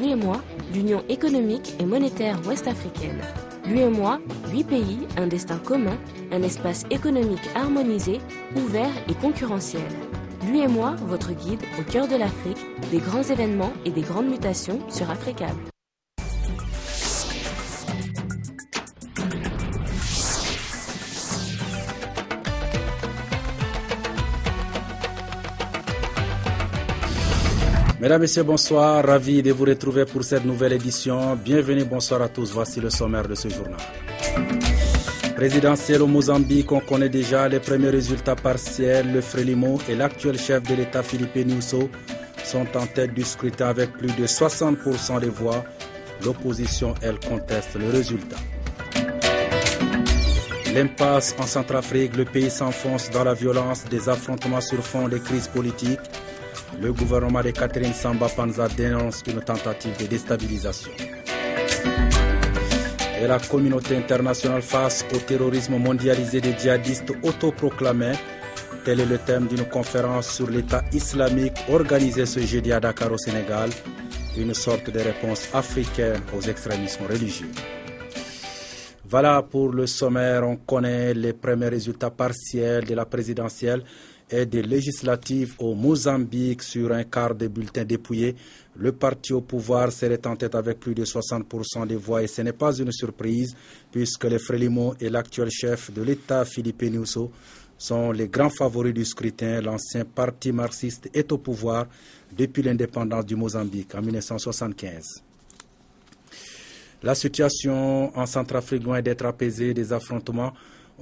l'UEMOA, l'Union économique et monétaire ouest-africaine. L'UEMOA, 8 pays, un destin commun, un espace économique harmonisé, ouvert et concurrentiel. L'UEMOA, votre guide au cœur de l'Afrique, des grands événements et des grandes mutations sur Africable. Mesdames, Messieurs, bonsoir. Ravi de vous retrouver pour cette nouvelle édition. Bienvenue, bonsoir à tous. Voici le sommaire de ce journal. Présidentiel au Mozambique, on connaît déjà les premiers résultats partiels. Le Frelimo et l'actuel chef de l'État, Filipe Nyuso, sont en tête du scrutin avec plus de 60% des voix. L'opposition, elle, conteste le résultat. L'impasse en Centrafrique, le pays s'enfonce dans la violence des affrontements sur fond de crise politique. Le gouvernement de Catherine Samba Panza dénonce une tentative de déstabilisation. Et la communauté internationale face au terrorisme mondialisé des djihadistes autoproclamés. Tel est le thème d'une conférence sur l'État islamique organisée ce jeudi à Dakar au Sénégal. Une sorte de réponse africaine aux extrémismes religieux. Voilà pour le sommaire. On connaît les premiers résultats partiels de la présidentielle et des législatives au Mozambique. Sur un quart des bulletins dépouillés, le parti au pouvoir serait en tête avec plus de 60% des voix et ce n'est pas une surprise puisque les Frelimo et l'actuel chef de l'État, Filipe Nyuso, sont les grands favoris du scrutin. L'ancien parti marxiste est au pouvoir depuis l'indépendance du Mozambique en 1975. La situation en Centrafrique, loin d'être apaisée, des affrontements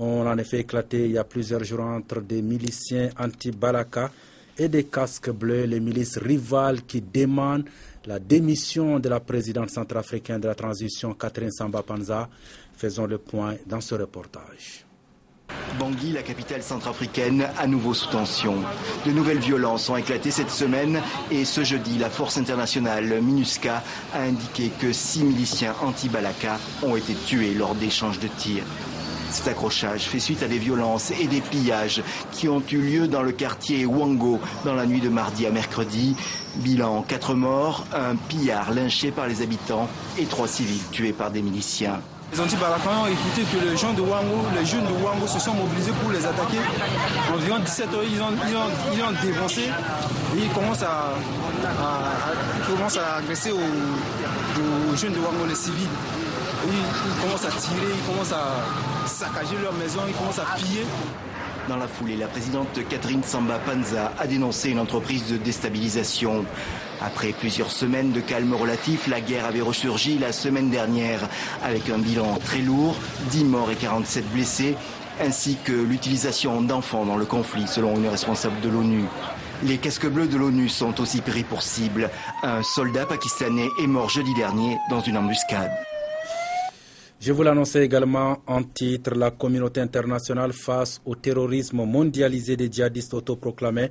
ont en effet éclaté il y a plusieurs jours entre des miliciens anti-Balaka et des casques bleus, les milices rivales qui demandent la démission de la présidente centrafricaine de la transition, Catherine Samba Panza. Faisons le point dans ce reportage. Bangui, la capitale centrafricaine, à nouveau sous tension. De nouvelles violences ont éclaté cette semaine et ce jeudi, la force internationale MINUSCA a indiqué que 6 miliciens anti-Balaka ont été tués lors d'échanges de tirs. Cet accrochage fait suite à des violences et des pillages qui ont eu lieu dans le quartier Wango dans la nuit de mardi à mercredi. Bilan 4 morts, un pillard lynché par les habitants et 3 civils tués par des miliciens. Les anti-Balakans ont écouté que les jeunes de Wango se sont mobilisés pour les attaquer. Environ 17 heures, ils ont dévancé et ils commencent à agresser aux jeunes de Wango, les civils. Ils commencent à tirer, ils commencent à saccager leurs maisons, ils commencent à piller. Dans la foulée, la présidente Catherine Samba Panza a dénoncé une entreprise de déstabilisation. Après plusieurs semaines de calme relatif, la guerre avait ressurgi la semaine dernière avec un bilan très lourd, 10 morts et 47 blessés, ainsi que l'utilisation d'enfants dans le conflit, selon une responsable de l'ONU. Les casques bleus de l'ONU sont aussi pris pour cible. Un soldat pakistanais est mort jeudi dernier dans une embuscade. Je vous l'annonçais également en titre, la communauté internationale face au terrorisme mondialisé des djihadistes autoproclamés.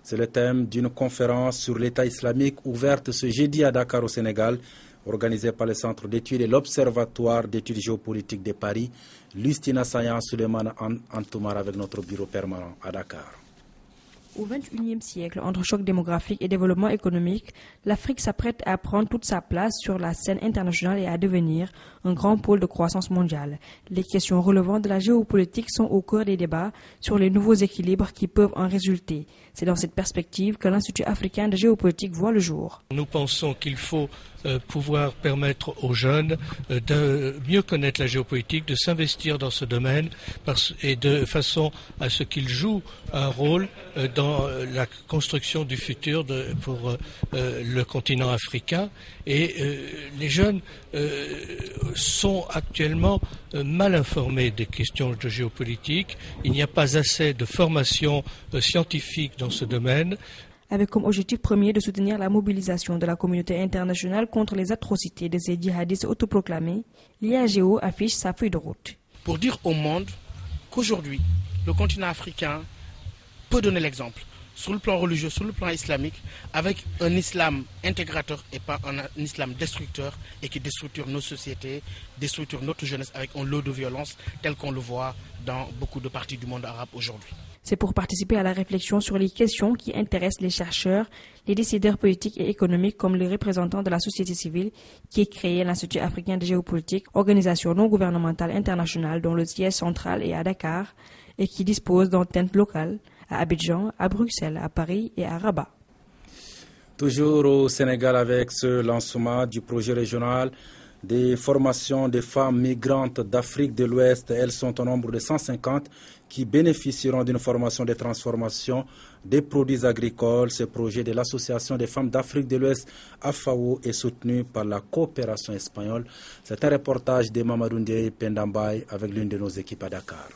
C'est le thème d'une conférence sur l'État islamique ouverte ce jeudi à Dakar au Sénégal, organisée par le Centre d'études et l'Observatoire d'études géopolitiques de Paris. Lustina Sayan Suleiman Antoumar avec notre bureau permanent à Dakar. Au XXIe siècle, entre choc démographique et développement économique, l'Afrique s'apprête à prendre toute sa place sur la scène internationale et à devenir un grand pôle de croissance mondiale. Les questions relevant de la géopolitique sont au cœur des débats sur les nouveaux équilibres qui peuvent en résulter. C'est dans cette perspective que l'Institut africain de géopolitique voit le jour. Nous pensons qu'il faut pouvoir permettre aux jeunes de mieux connaître la géopolitique, de s'investir dans ce domaine et de façon à ce qu'ils jouent un rôle dans la construction du futur pour le continent africain. Et les jeunes sont actuellement mal informés des questions de géopolitique. Il n'y a pas assez de formation scientifique dans ce domaine. Avec comme objectif premier de soutenir la mobilisation de la communauté internationale contre les atrocités de ces djihadistes autoproclamés, l'IAGO affiche sa feuille de route. Pour dire au monde qu'aujourd'hui, le continent africain peut donner l'exemple sur le plan religieux, sur le plan islamique, avec un islam intégrateur et pas un islam destructeur et qui déstructure nos sociétés, déstructure notre jeunesse avec un lot de violence tel qu'on le voit dans beaucoup de parties du monde arabe aujourd'hui. C'est pour participer à la réflexion sur les questions qui intéressent les chercheurs, les décideurs politiques et économiques comme les représentants de la société civile qui est créé l'Institut africain de géopolitique, organisation non gouvernementale internationale dont le siège central est à Dakar et qui dispose d'antennes locales à Abidjan, à Bruxelles, à Paris et à Rabat. Toujours au Sénégal avec ce lancement du projet régional des formations des femmes migrantes d'Afrique de l'Ouest. Elles sont au nombre de 150 qui bénéficieront d'une formation de transformation des produits agricoles. Ce projet de l'Association des femmes d'Afrique de l'Ouest, AFAO, est soutenu par la coopération espagnole. C'est un reportage de Mamadou Ndiaye Pendambay avec l'une de nos équipes à Dakar.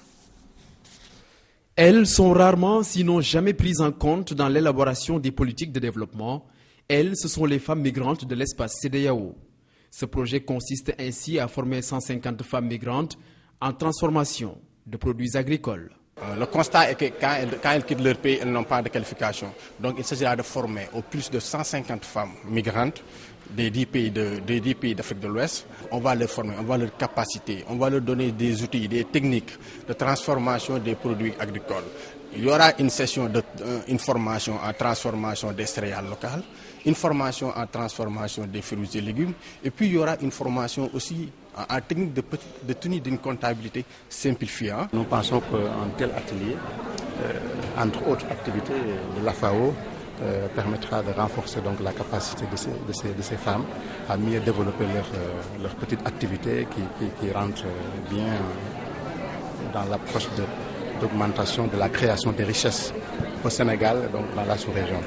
Elles sont rarement, sinon jamais prises en compte dans l'élaboration des politiques de développement. Elles, ce sont les femmes migrantes de l'espace CEDEAO. Ce projet consiste ainsi à former 150 femmes migrantes en transformation de produits agricoles. Le constat est que quand elles quittent leur pays, elles n'ont pas de qualification. Donc il s'agira de former au plus de 150 femmes migrantes des 10 pays d'Afrique de l'Ouest. On va les former, on va leur capaciter, on va leur donner des outils, des techniques de transformation des produits agricoles. Il y aura une session une formation en transformation des céréales locales, une formation en transformation des fruits et légumes, et puis il y aura une formation aussi en technique de tenue d'une comptabilité simplifiée. Nous pensons qu'un tel atelier, entre autres activités de l'AFAO, permettra de renforcer donc la capacité de ces femmes à mieux développer leur petite activité qui rentre bien dans l'approche d'augmentation de la création des richesses au Sénégal, donc dans la sous-région.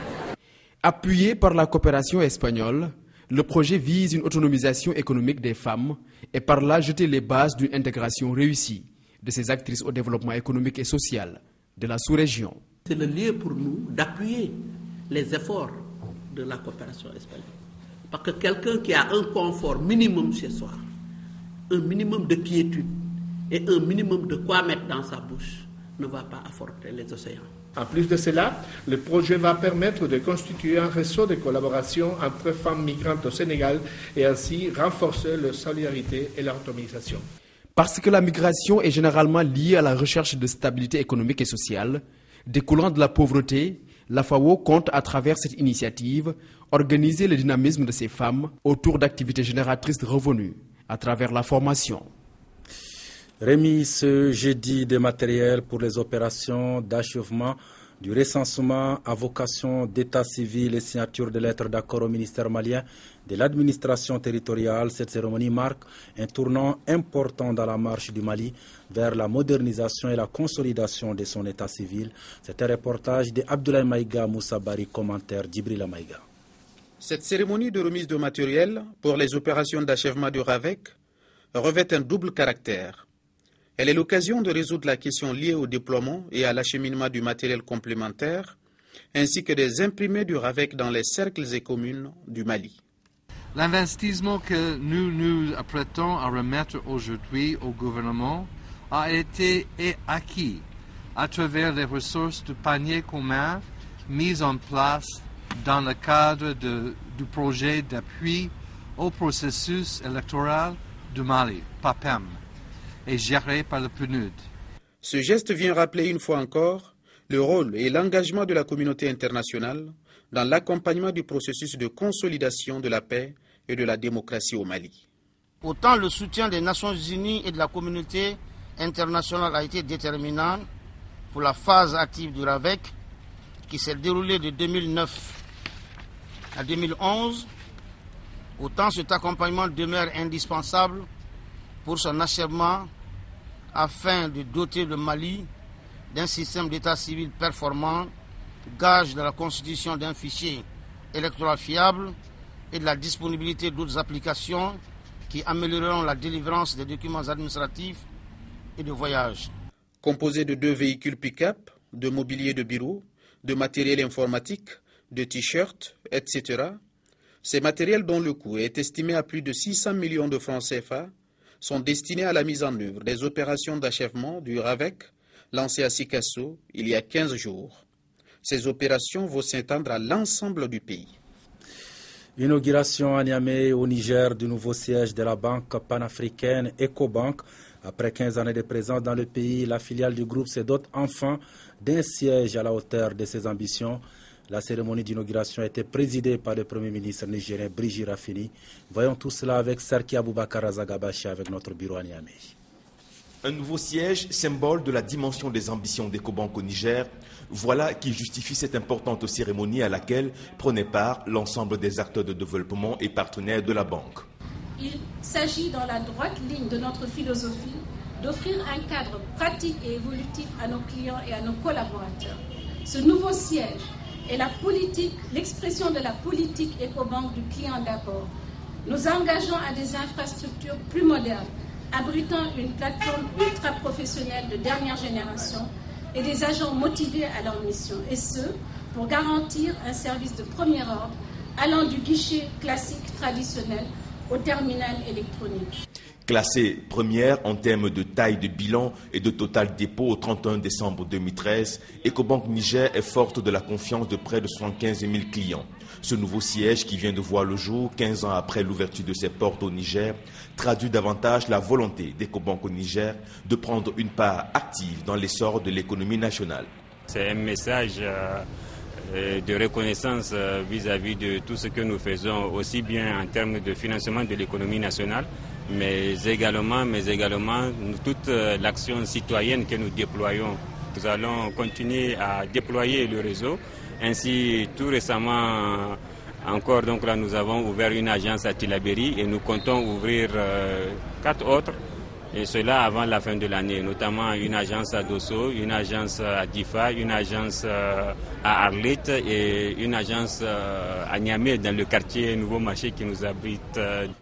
Appuyé par la coopération espagnole, le projet vise une autonomisation économique des femmes et par là jeter les bases d'une intégration réussie de ces actrices au développement économique et social de la sous-région. C'est le lieu pour nous d'appuyer les efforts de la coopération espagnole. Parce que quelqu'un qui a un confort minimum chez soi, un minimum de quiétude et un minimum de quoi mettre dans sa bouche, ne va pas affronter les océans. En plus de cela, le projet va permettre de constituer un réseau de collaboration entre femmes migrantes au Sénégal et ainsi renforcer leur solidarité et leur autonomisation. Parce que la migration est généralement liée à la recherche de stabilité économique et sociale, découlant de la pauvreté, la FAO compte à travers cette initiative organiser le dynamisme de ces femmes autour d'activités génératrices de revenus à travers la formation. Remis ce jeudi de matériel pour les opérations d'achèvement du recensement à vocation d'état civil et signature de lettres d'accord au ministère malien de l'administration territoriale. Cette cérémonie marque un tournant important dans la marche du Mali vers la modernisation et la consolidation de son état civil. C'est un reportage de Abdoulaye Maïga Moussabari, commentaire d'Ibrila Maïga. Cette cérémonie de remise de matériel pour les opérations d'achèvement du RAVEC revêt un double caractère. Elle est l'occasion de résoudre la question liée au déploiement et à l'acheminement du matériel complémentaire, ainsi que des imprimés du RAVEC dans les cercles et communes du Mali. L'investissement que nous nous apprêtons à remettre aujourd'hui au gouvernement a été acquis à travers les ressources du panier commun mis en place dans le cadre du projet d'appui au processus électoral du Mali, PAPEM, et géré par le PNUD. Ce geste vient rappeler une fois encore le rôle et l'engagement de la communauté internationale dans l'accompagnement du processus de consolidation de la paix et de la démocratie au Mali. Autant le soutien des Nations Unies et de la communauté internationale a été déterminant pour la phase active du RAVEC qui s'est déroulée de 2009 à 2011, autant cet accompagnement demeure indispensable pour son achèvement afin de doter le Mali d'un système d'état civil performant, gage de la constitution d'un fichier électoral fiable et de la disponibilité d'autres applications qui amélioreront la délivrance des documents administratifs et de voyage. Composé de 2 véhicules pick-up, de mobilier de bureau, de matériel informatique, de t-shirts, etc., ces matériels dont le coût est estimé à plus de 600 millions de francs CFA sont destinés à la mise en œuvre des opérations d'achèvement du RAVEC lancées à Sikasso il y a 15 jours. Ces opérations vont s'étendre à l'ensemble du pays. Inauguration à Niamey, au Niger, du nouveau siège de la banque panafricaine Ecobank Après 15 années de présence dans le pays, la filiale du groupe se dote enfin d'un siège à la hauteur de ses ambitions. La cérémonie d'inauguration a été présidée par le Premier ministre nigérien Brigitte Rafini. Voyons tout cela avec Sarki Aboubakar Azagabachi avec notre bureau à Niamey. Un nouveau siège, symbole de la dimension des ambitions d'Ecobank au Niger, voilà qui justifie cette importante cérémonie à laquelle prenait part l'ensemble des acteurs de développement et partenaires de la banque. Il s'agit dans la droite ligne de notre philosophie d'offrir un cadre pratique et évolutif à nos clients et à nos collaborateurs. Ce nouveau siège est l'expression de la politique Ecobank du client d'abord. Nous engageons à des infrastructures plus modernes, abritant une plateforme ultra professionnelle de dernière génération et des agents motivés à leur mission, et ce, pour garantir un service de premier ordre allant du guichet classique traditionnel au terminal électronique. Classée première en termes de taille de bilan et de total dépôt au 31 décembre 2013, Ecobank Niger est forte de la confiance de près de 75 000 clients. Ce nouveau siège qui vient de voir le jour 15 ans après l'ouverture de ses portes au Niger traduit davantage la volonté d'Ecobank au Niger de prendre une part active dans l'essor de l'économie nationale. C'est un message de reconnaissance vis-à-vis de tout ce que nous faisons, aussi bien en termes de financement de l'économie nationale, mais également toute l'action citoyenne que nous déployons. Nous allons continuer à déployer le réseau. Ainsi, tout récemment, encore, donc là, nous avons ouvert une agence à Tillabéri et nous comptons ouvrir 4 autres, et cela avant la fin de l'année, notamment une agence à Dosso, une agence à Difa, une agence à Arlit et une agence à Niamey dans le quartier Nouveau Marché qui nous abrite.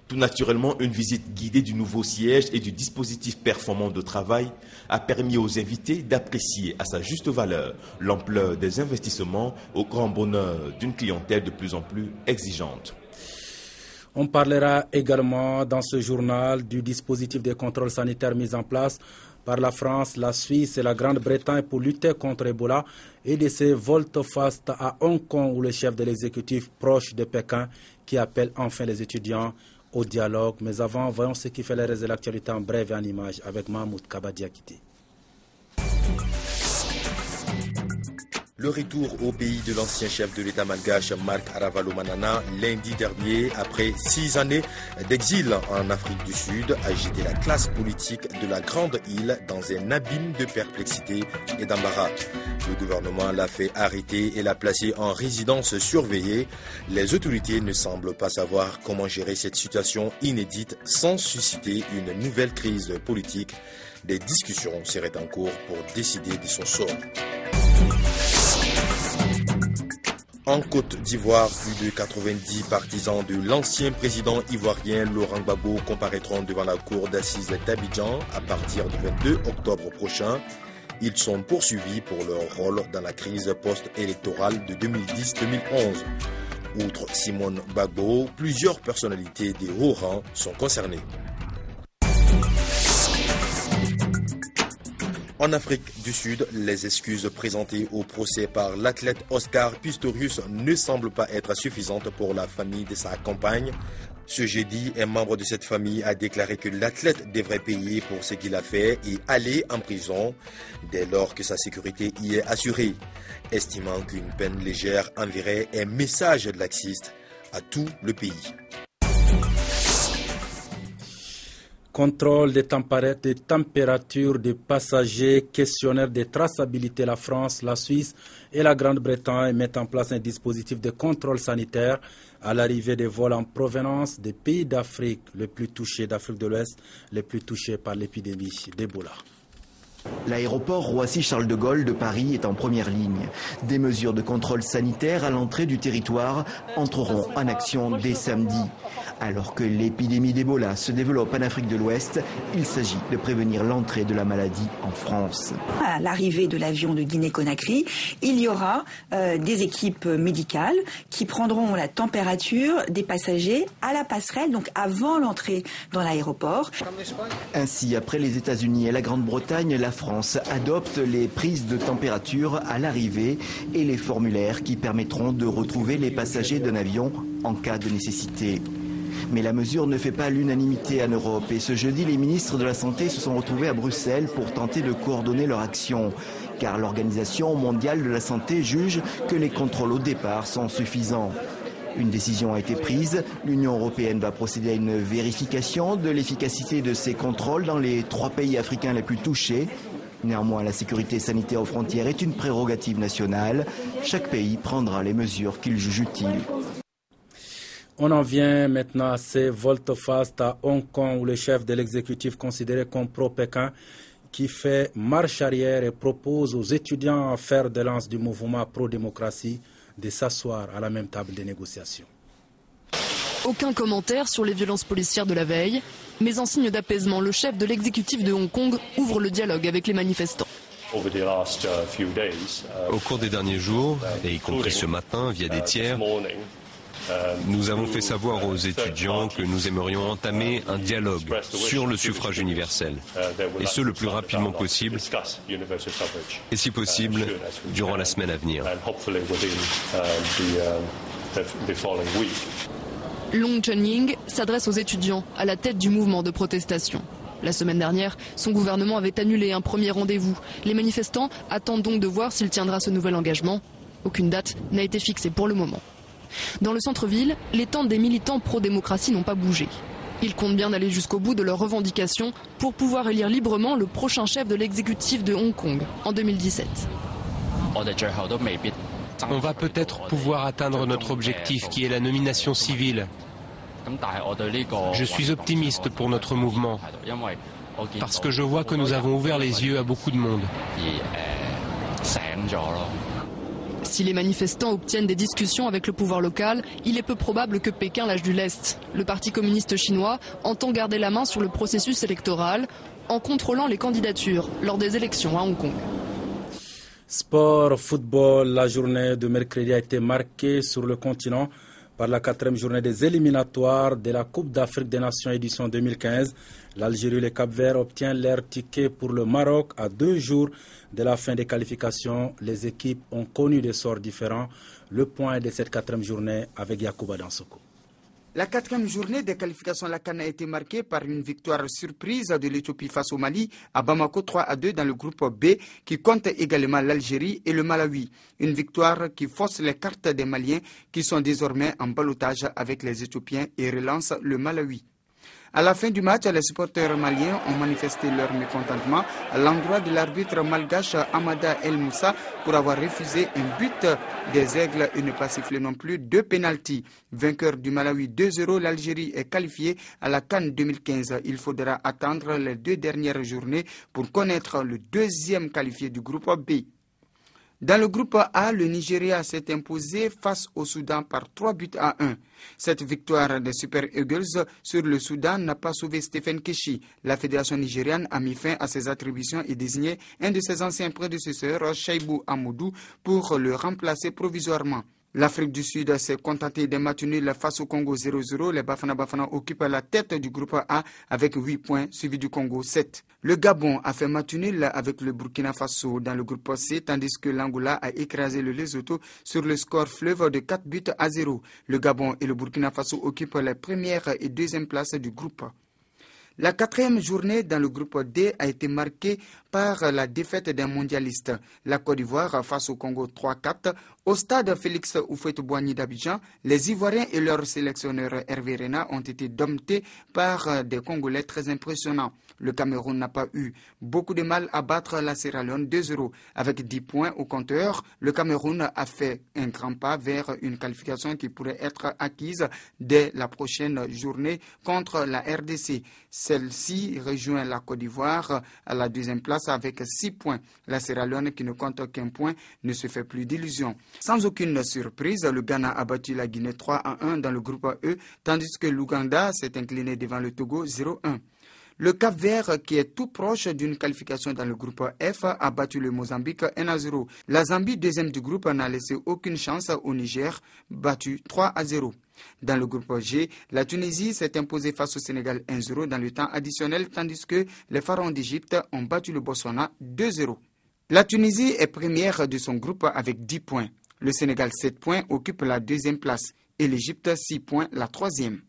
Tout naturellement, une visite guidée du nouveau siège et du dispositif performant de travail a permis aux invités d'apprécier à sa juste valeur l'ampleur des investissements au grand bonheur d'une clientèle de plus en plus exigeante. On parlera également dans ce journal du dispositif de contrôle sanitaire mis en place par la France, la Suisse et la Grande-Bretagne pour lutter contre Ebola et de ces volte-face à Hong Kong où le chef de l'exécutif proche de Pékin qui appelle enfin les étudiants au dialogue. Mais avant, voyons ce qui fait les reste de l'actualité en bref et en images avec Mahmoud Kabadiakiti. Le retour au pays de l'ancien chef de l'État malgache Marc Aravalomanana lundi dernier, après 6 années d'exil en Afrique du Sud, a jeté la classe politique de la grande île dans un abîme de perplexité et d'embarras. Le gouvernement l'a fait arrêter et l'a placé en résidence surveillée. Les autorités ne semblent pas savoir comment gérer cette situation inédite sans susciter une nouvelle crise politique. Des discussions seraient en cours pour décider de son sort. En Côte d'Ivoire, plus de 90 partisans de l'ancien président ivoirien Laurent Gbagbo comparaîtront devant la cour d'assises d'Abidjan à partir du 22 octobre prochain. Ils sont poursuivis pour leur rôle dans la crise post-électorale de 2010-2011. Outre Simone Gbagbo, plusieurs personnalités des hauts rangs sont concernées. En Afrique du Sud, les excuses présentées au procès par l'athlète Oscar Pistorius ne semblent pas être suffisantes pour la famille de sa compagne. Ce jeudi, un membre de cette famille a déclaré que l'athlète devrait payer pour ce qu'il a fait et aller en prison dès lors que sa sécurité y est assurée, estimant qu'une peine légère enverrait un message laxiste à tout le pays. Contrôle des températures des passagers, questionnaire de traçabilité. La France, la Suisse et la Grande-Bretagne mettent en place un dispositif de contrôle sanitaire à l'arrivée des vols en provenance des pays d'Afrique les plus touchés, d'Afrique de l'Ouest, les plus touchés par l'épidémie d'Ebola. L'aéroport Roissy-Charles de Gaulle de Paris est en première ligne. Des mesures de contrôle sanitaire à l'entrée du territoire entreront en action dès samedi. Alors que l'épidémie d'Ebola se développe en Afrique de l'Ouest, il s'agit de prévenir l'entrée de la maladie en France. À l'arrivée de l'avion de Guinée-Conakry, il y aura des équipes médicales qui prendront la température des passagers à la passerelle, donc avant l'entrée dans l'aéroport. Ainsi, après les États-Unis et la Grande-Bretagne, la France adopte les prises de température à l'arrivée et les formulaires qui permettront de retrouver les passagers d'un avion en cas de nécessité. Mais la mesure ne fait pas l'unanimité en Europe et ce jeudi, les ministres de la Santé se sont retrouvés à Bruxelles pour tenter de coordonner leur action. Car l'Organisation mondiale de la santé juge que les contrôles au départ sont suffisants. Une décision a été prise. L'Union européenne va procéder à une vérification de l'efficacité de ces contrôles dans les 3 pays africains les plus touchés. Néanmoins, la sécurité sanitaire aux frontières est une prérogative nationale. Chaque pays prendra les mesures qu'il juge utiles. On en vient maintenant à ces volte-face à Hong Kong où le chef de l'exécutif considéré comme pro-Pékin qui fait marche arrière et propose aux étudiants en fer de lance du mouvement pro-démocratie de s'asseoir à la même table des négociations. Aucun commentaire sur les violences policières de la veille, mais en signe d'apaisement, le chef de l'exécutif de Hong Kong ouvre le dialogue avec les manifestants. Au cours des derniers jours, et y compris ce matin via des tiers, nous avons fait savoir aux étudiants que nous aimerions entamer un dialogue sur le suffrage universel, et ce le plus rapidement possible, et si possible, durant la semaine à venir. Long Chun-ying s'adresse aux étudiants à la tête du mouvement de protestation. La semaine dernière, son gouvernement avait annulé un premier rendez-vous. Les manifestants attendent donc de voir s'il tiendra ce nouvel engagement. Aucune date n'a été fixée pour le moment. Dans le centre-ville, les tentes des militants pro-démocratie n'ont pas bougé. Ils comptent bien aller jusqu'au bout de leurs revendications pour pouvoir élire librement le prochain chef de l'exécutif de Hong Kong en 2017. On va peut-être pouvoir atteindre notre objectif qui est la nomination civile. Je suis optimiste pour notre mouvement parce que je vois que nous avons ouvert les yeux à beaucoup de monde. Si les manifestants obtiennent des discussions avec le pouvoir local, il est peu probable que Pékin lâche du lest. Le Parti communiste chinois entend garder la main sur le processus électoral en contrôlant les candidatures lors des élections à Hong Kong. Sport, football, la journée de mercredi a été marquée sur le continent par la 4e journée des éliminatoires de la Coupe d'Afrique des Nations édition 2015. L'Algérie et le Cap-Vert obtiennent leur ticket pour le Maroc à 2 jours de la fin des qualifications. Les équipes ont connu des sorts différents. Le point de cette 4e journée avec Yacouba Dansoko. La 4e journée des qualifications à la CAN a été marquée par une victoire surprise de l'Éthiopie face au Mali à Bamako 3-2 dans le groupe B qui compte également l'Algérie et le Malawi. Une victoire qui force les cartes des Maliens qui sont désormais en ballottage avec les Éthiopiens et relance le Malawi. À la fin du match, les supporters maliens ont manifesté leur mécontentement à l'endroit de l'arbitre malgache Amada El Moussa pour avoir refusé un but des Aigles et ne pas siffler non plus 2 pénaltys. Vainqueur du Malawi 2-0, l'Algérie est qualifiée à la CAN 2015. Il faudra attendre les 2 dernières journées pour connaître le 2e qualifié du groupe B. Dans le groupe A, le Nigeria s'est imposé face au Soudan par 3-1. Cette victoire des Super Eagles sur le Soudan n'a pas sauvé Stephen Keshi. La fédération nigériane a mis fin à ses attributions et désigné un de ses anciens prédécesseurs, Shaibou Amoudou, pour le remplacer provisoirement. L'Afrique du Sud s'est contentée d'un match nul face au Congo 0-0. Les Bafana Bafana occupent la tête du groupe A avec 8 points, suivi du Congo 7. Le Gabon a fait match nul avec le Burkina Faso dans le groupe C, tandis que l'Angola a écrasé le Lesotho sur le score fleuve de 4-0. Le Gabon et le Burkina Faso occupent les premières et deuxième places du groupe. La 4e journée dans le groupe D a été marquée par la défaite des mondialistes. La Côte d'Ivoire face au Congo 3-4. Au stade Félix Houphouët-Boigny d'Abidjan, les Ivoiriens et leur sélectionneur Hervé Renard ont été domptés par des Congolais très impressionnants. Le Cameroun n'a pas eu beaucoup de mal à battre la Sierra Leone 2-0. Avec 10 points au compteur, le Cameroun a fait un grand pas vers une qualification qui pourrait être acquise dès la prochaine journée contre la RDC. Celle-ci rejoint la Côte d'Ivoire à la 2e place avec 6 points. La Sierra Leone, qui ne compte qu'un point, ne se fait plus d'illusions. Sans aucune surprise, le Ghana a battu la Guinée 3-1 dans le groupe E, tandis que l'Ouganda s'est incliné devant le Togo 0-1. Le Cap-Vert, qui est tout proche d'une qualification dans le groupe F, a battu le Mozambique 1-0. La Zambie, 2e du groupe, n'a laissé aucune chance au Niger, battu 3-0. Dans le groupe G, la Tunisie s'est imposée face au Sénégal 1-0 dans le temps additionnel, tandis que les Pharaons d'Égypte ont battu le Botswana 2-0. La Tunisie est première de son groupe avec 10 points. Le Sénégal 7 points occupe la 2e place et l'Égypte 6 points la 3e.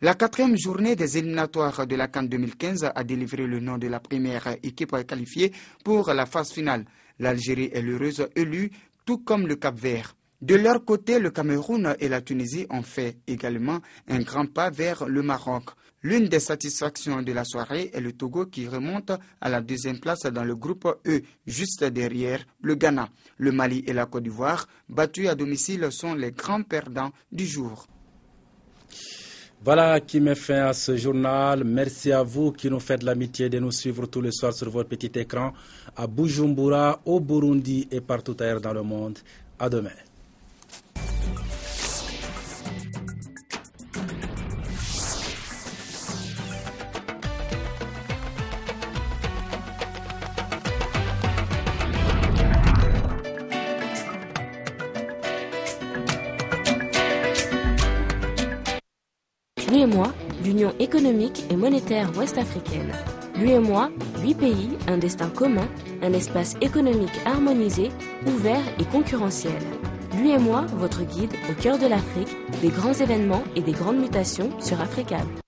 La 4e journée des éliminatoires de la CAN 2015 a délivré le nom de la première équipe qualifiée pour la phase finale. L'Algérie est l'heureuse élue, tout comme le Cap-Vert. De leur côté, le Cameroun et la Tunisie ont fait également un grand pas vers le Maroc. L'une des satisfactions de la soirée est le Togo qui remonte à la 2e place dans le groupe E, juste derrière le Ghana. Le Mali et la Côte d'Ivoire, battus à domicile, sont les grands perdants du jour. Voilà qui met fin à ce journal. Merci à vous qui nous faites l'amitié de nous suivre tous les soirs sur votre petit écran à Bujumbura, au Burundi et partout ailleurs dans le monde. À demain. L'UEMOA, l'Union économique et monétaire ouest-africaine. L'UEMOA, 8 pays, un destin commun, un espace économique harmonisé, ouvert et concurrentiel. L'UEMOA, votre guide au cœur de l'Afrique, des grands événements et des grandes mutations sur Africable.